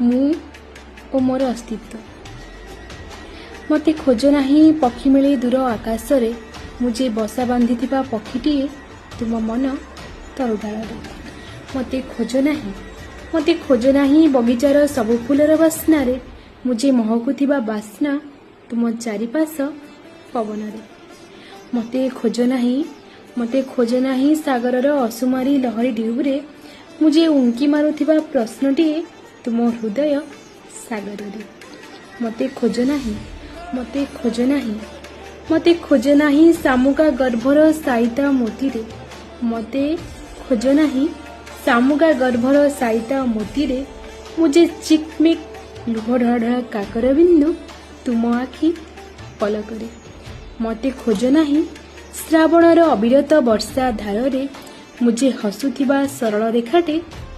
मु ओ मोर अस्तित्व। मते खोज नाही पक्षी मिले दूर आकाश रे, मुझे बसा बांधी पक्षीटीए तुम मन तरुडाल। मते खोज नाही बगीचार सबु फूलर बास्ना रे, मुझे महकुथिबा बास्ना तुम चारिपाश पवन रे। मते खोज नाही सागरर असुमारी लहरी ढेउरे, मुझे उंकी मारुथिबा प्रश्नटीए तुम हृदय सागर रे। मते खोज नाही सामुका गर्भर साइता मोती रे, मते खोज नाही सामुका गर्भर साइता मोती रे, मुझे चिकमिक लुह ढळ काकर बिंदु तुम आखि पलक रे। मते खोज नाही श्रावणर अविरत वर्षा धार रे, मुझे हसुथिबा सरल रेखाटे